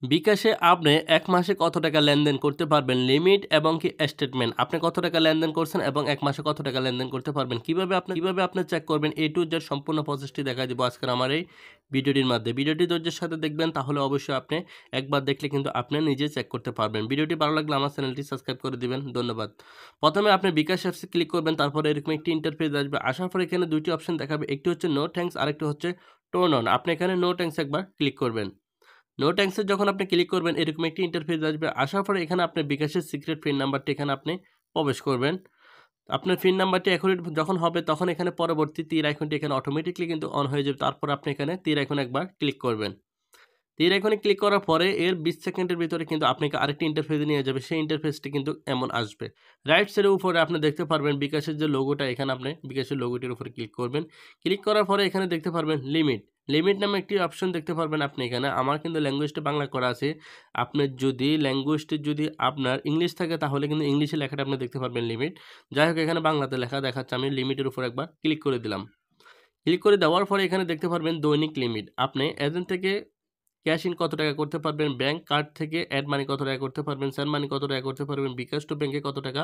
বিকাশে আপনি এক মাসে কত টাকা লেনদেন করতে পারবেন, লিমিট এবং কি স্টেটমেন্ট। আপনি কত টাকা লেনদেন করছেন এবং এক মাসে কত টাকা লেনদেন করতে পারবেন। কিভাবে আপনি চেক করবেন A to Z সম্পূর্ণ প্রসেসটি দেখাই দিব আজকের আমার এই ভিডিওটির মাধ্যমে। ভিডিওটি ধৈর্যের সাথে দেখবেন, তাহলে অবশ্যই আপনি একবার দেখলে কিন্তু আপনি নিজে চেক করতে পারবেন। ভিডিওটি ভালো লাগলে আমার চ্যানেলটি সাবস্ক্রাইব করে দিবেন। ধন্যবাদ। প্রথমে আপনি বিকাশ অ্যাপসে ক্লিক করবেন, তারপরে এরকম একটি ইন্টারফেস আসবে। আসার পরে এখানে দুইটি অপশন দেখাবে, একটি হচ্ছে নো থ্যাঙ্কস, আরেকটি হচ্ছে টোন অন। আপনি এখানে নো থ্যাঙ্কস একবার ক্লিক করবেন। নো ট্যাক্সে যখন আপনি ক্লিক করবেন, এরকম একটি ইন্টারফেস আসবে। আসার পরে এখানে আপনি বিকাশের সিক্রেট পিন নাম্বারটি এখানে আপনি প্রবেশ করবেন। আপনার পিন নাম্বারটি অ্যাকুরেট যখন হবে, তখন এখানে পরবর্তী তীর আইকনটি এখানে অটোমেটিক্যালি কিন্তু অন হয়ে যাবে। তারপর আপনি এখানে তীর আইকনে একবার ক্লিক করবেন। তীর আইকনে ক্লিক করার পরে এর ২০ সেকেন্ডের ভিতরে কিন্তু আপনাকে আরেকটি ইন্টারফেসে নিয়ে যাবে। সেই ইন্টারফেসটি কিন্তু এমন আসবে। রাইট সাইডের উপরে আপনি দেখতে পারবেন বিকাশের যে লোগোটা, এখানে আপনি বিকাশের লোগোটির উপরে ক্লিক করবেন। ক্লিক করার পরে এখানে দেখতে পারবেন লিমিট। লিমিট নামে একটি অপশন দেখতে পারবেন আপনি এখানে। আমার কিন্তু ল্যাঙ্গুয়েজটা বাংলা করা আছে। আপনার যদি ল্যাঙ্গুয়েজটি যদি আপনার ইংলিশ থাকে, তাহলে কিন্তু ইংলিশে লেখাটা আপনি দেখতে পারবেন লিমিট। যাই হোক, এখানে বাংলাতে লেখা দেখাচ্ছে। আমি লিমিটের উপর একবার ক্লিক করে দিলাম। ক্লিক করে দেওয়ার পরে এখানে দেখতে পারবেন দৈনিক লিমিট। আপনি এজেন্ট থেকে ক্যাশ ইন কত টাকা করতে পারবেন, ব্যাংক কার্ড থেকে অ্যাড মানি কত টাকা করতে পারবেন, সেন্ড মানি কত টাকা করতে পারবেন, বিকাশ টু ব্যাংকে কত টাকা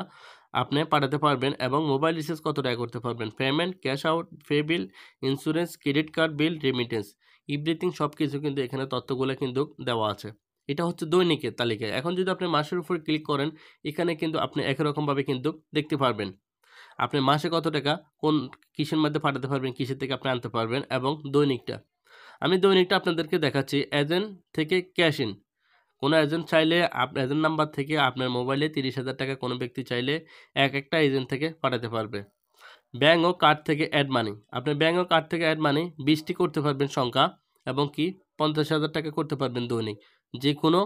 আপনি পাঠাতে পারবেন এবং মোবাইল রিচার্জ কত টাকা করতে পারবেন, পেমেন্ট, ক্যাশ আউট, পে বিল, ইন্স্যুরেন্স, ক্রেডিট কার্ড বিল, রেমিটেন্স, এভরিথিং সব কিছু কিন্তু এখানে তথ্যগুলো কিন্তু দেওয়া আছে। এটা হচ্ছে দৈনিকের তালিকায়। এখন যদি আপনি মাসের উপর ক্লিক করেন, এখানে কিন্তু আপনি একই রকমভাবে কিন্তু দেখতে পারবেন আপনি মাসে কত টাকা কোন কিসের মধ্যে পাঠাতে পারবেন, কিসের থেকে আপনি আনতে পারবেন এবং দৈনিকটা। আমি দৈনিকটা আপনাদেরকে দেখাচ্ছি। এজেন্ট থেকে ক্যাশ ইন। কোনো এজেন্ট চাইলে এজেন্ট নাম্বার থেকে আপনার মোবাইলে ৩০,০০০ টাকা কোনো ব্যক্তি চাইলে একটা এজেন্ট থেকে পাঠাতে পারবে। ব্যাংক ও কার্ড থেকে অ্যাড মানি। আপনি ব্যাংক ও কার্ড থেকে অ্যাড মানি ২০টি করতে পারবেন সংখ্যা এবং কি ৫০,০০০ টাকা করতে পারবেন দৈনিক। যেকোনো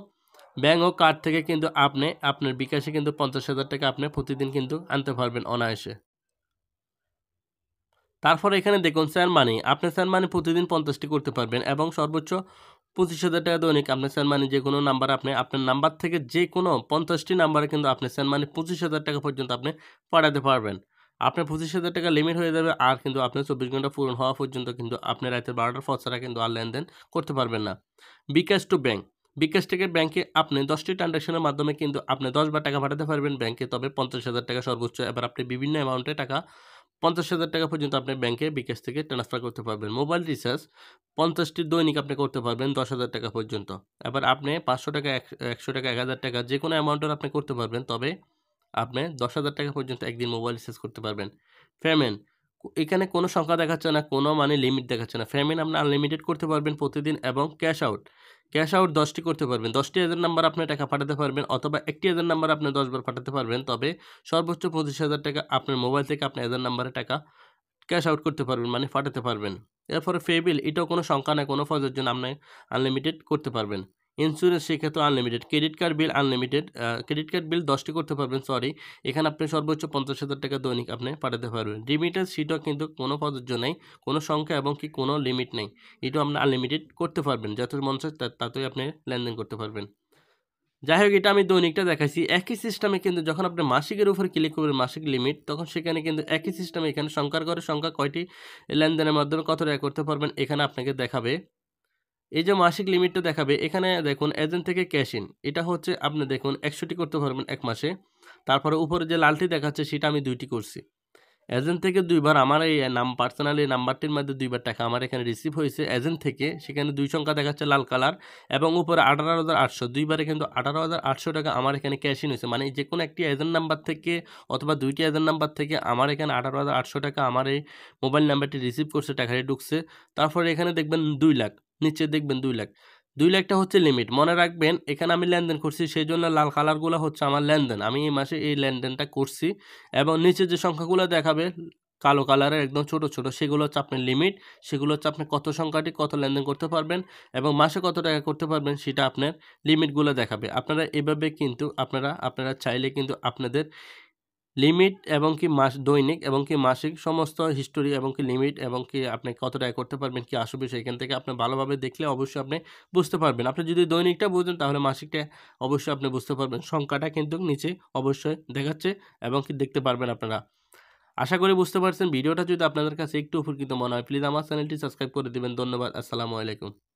ব্যাংক ও কার্ড থেকে কিন্তু আপনি আপনার বিকাশে কিন্তু ৫০,০০০ টাকা আপনি প্রতিদিন কিন্তু আনতে পারবেন অনায়াসে। তারপরে এখানে দেখুন সেন্ড মানি। আপনি সেন্ড মানি প্রতিদিন ৫০টি করতে পারবেন এবং সর্বোচ্চ ২৫,০০০ টাকা দৈনিক আপনি সেন্ড মানি যেকোনো নাম্বারে আপনার নাম্বার থেকে যেকোনো ৫০টি নাম্বারে কিন্তু আপনি সেন্ড মানি ২৫,০০০ টাকা পর্যন্ত আপনি পাঠাতে পারবেন। আপনার ২৫,০০০ টাকা লিমিট হয়ে যাবে, আর কিন্তু আপনার ২৪ ঘন্টা পূরণ হওয়া পর্যন্ত কিন্তু আপনি রাতের ১২টার পর ছাড়া কিন্তু আর লেনদেন করতে পারবেন না। বিকাশ টু ব্যাংক। বিকাশ থেকে ব্যাংকে আপনি ১০টি ট্রান্সাকশনের মাধ্যমে কিন্তু আপনি ১০ বার টাকা পাঠাতে পারবেন ব্যাংকে, তবে ৫০,০০০ টাকা সর্বোচ্চ। এবার আপনি বিভিন্ন অ্যামাউন্টে টাকা ৫০,০০০ টাকা পর্যন্ত আপনি ব্যাংকে বিকাশ থেকে ট্রান্সফার করতে পারবেন। মোবাইল রিচার্জ ৫০টি দৈনিক আপনি করতে পারবেন ১০,০০০ টাকা পর্যন্ত। এবার আপনি ৫০০ টাকা, ১০০ টাকা, ১,০০০ টাকা যেকোনো অ্যামাউন্টের আপনি করতে পারবেন, তবে আপনি ১০,০০০ টাকা পর্যন্ত একদিন মোবাইল রিচার্জ করতে পারবেন। পেমেন্ট এখানে কোনো সংখ্যা দেখাচ্ছে না, কোনো মানে লিমিট দেখাচ্ছে না। পেমেন্ট আপনি আনলিমিটেড করতে পারবেন প্রতিদিন এবং ক্যাশ আউট। ক্যাশ আউট ১০টি করতে পারবেন। ১০টি এজেন্ট নাম্বার আপনি টাকা পাঠাতে পারবেন, অথবা একটি এজেন্ট নাম্বার আপনি ১০ বার পাঠাতে পারবেন, তবে সর্বোচ্চ ২৫,০০০ টাকা আপনার মোবাইল থেকে আপনার এজেন্ট নাম্বারে টাকা ক্যাশ আউট করতে পারবেন, মানে পাঠাতে পারবেন। এরপরে পে বিল, এটাও কোনো সংখ্যা নাই, কোনো প্রযোজ্য নাম নাই, আনলিমিটেড করতে পারবেন। ইন্স্যুরেন্স সেক্ষেত্রে আনলিমিটেড। ক্রেডিট কার্ড বিল আনলিমিটেড। ক্রেডিট কার্ড বিল ১০টি করতে পারবেন, সরি। এখানে আপনি সর্বোচ্চ ৫০,০০০ টাকা দৈনিক আপনি পাঠাতে পারবেন। রেমিটেন্স সেটাও কিন্তু কোনো প্রযোজ্য নেই, কোনো সংখ্যা এবং কি কোনো লিমিট নেই। এটাও আপনি আনলিমিটেড করতে পারবেন। যত মন চায় তাতেই আপনি লেনদেন করতে পারবেন। যাই হোক, এটা আমি দৈনিকটা দেখাইছি। একই সিস্টেমে কিন্তু যখন আপনি মাসিকের উপরে ক্লিক করবেন, মাসিক লিমিট, তখন সেখানে কিন্তু একই সিস্টেমে এখানে সংখ্যার ঘরে সংখ্যা কয়টি লেনদেনের মাধ্যমে কত টাকা করতে পারবেন এখানে আপনাকে দেখাবে। এই যে মাসিক লিমিটটা দেখাবে, এখানে দেখুন এজেন্ট থেকে ক্যাশ ইন। এটা হচ্ছে আপনি দেখুন ১০০টি করতে পারবেন এক মাসে। তারপরে উপরে যে লালটি দেখাচ্ছে সেটা আমি ২টি করছি। এজেন্ট থেকে ২ বার আমার এই পার্সোনাল এই নাম্বারটির মধ্যে ২ বার টাকা আমার এখানে রিসিভ হয়েছে এজেন্ট থেকে। সেখানে ২ সংখ্যা দেখাচ্ছে লাল কালার এবং উপরে ১৮,৮০০, ২ বারে কিন্তু ১৮,৮০০ টাকা আমার এখানে ক্যাশ ইন হয়েছে। মানে যেকোনো একটি এজেন্ট নাম্বার থেকে অথবা ২টি এজেন্ট নাম্বার থেকে আমার এখানে ১৮,৮০০ টাকা আমার এই মোবাইল নাম্বারটি রিসিভ করছে, টাকাটি ঢুকছে। তারপরে এখানে দেখবেন ২ লাখ, নিচে দেখবেন ২ লাখ। ২ লাখ টা হচ্ছে লিমিট। মনে রাখবেন, এখানে আমি লেনদেন করছি, সেজন্য লাল কালারগুলো হচ্ছে আমার লেনদেন। আমি এই মাসে এই লেনদেনটা করছি। এবং নিচে যে সংখ্যাগুলো দেখাবে কালো কালারের একদম ছোট, ছোট, সেগুলো হচ্ছে আপনার লিমিট। সেগুলো হচ্ছে আপনি কত সংখ্যাটি কত লেনদেন করতে পারবেন এবং মাসে কত টাকা করতে পারবেন সেটা আপনার লিমিটগুলো দেখাবে। আপনারা এভাবে কিন্তু আপনারা চাইলে কিন্তু আপনাদের লিমিট এবং কি দৈনিক এবং কি মাসিক সমস্ত হিস্টোরি এবং কি লিমিট এবং কি আপনি কত টাকা করতে পারবেন, কি আসবে, সেখান থেকে আপনি ভালোভাবে দেখলে অবশ্যই আপনি বুঝতে পারবেন। আপনি যদি দৈনিকটা বুঝেন, তাহলে মাসিকটা অবশ্যই আপনি বুঝতে পারবেন। সংখ্যাটা কিন্তু নিচে অবশ্যই দেখাচ্ছে এবং কি দেখতে পারবেন আপনারা। আশা করি বুঝতে পারছেন। ভিডিওটা যদি আপনাদের কাছে একটু উপকৃত মনে হয়, প্লিজ আমার চ্যানেলটি সাবস্ক্রাইব করে দিবেন। ধন্যবাদ। আসসালামু আলাইকুম।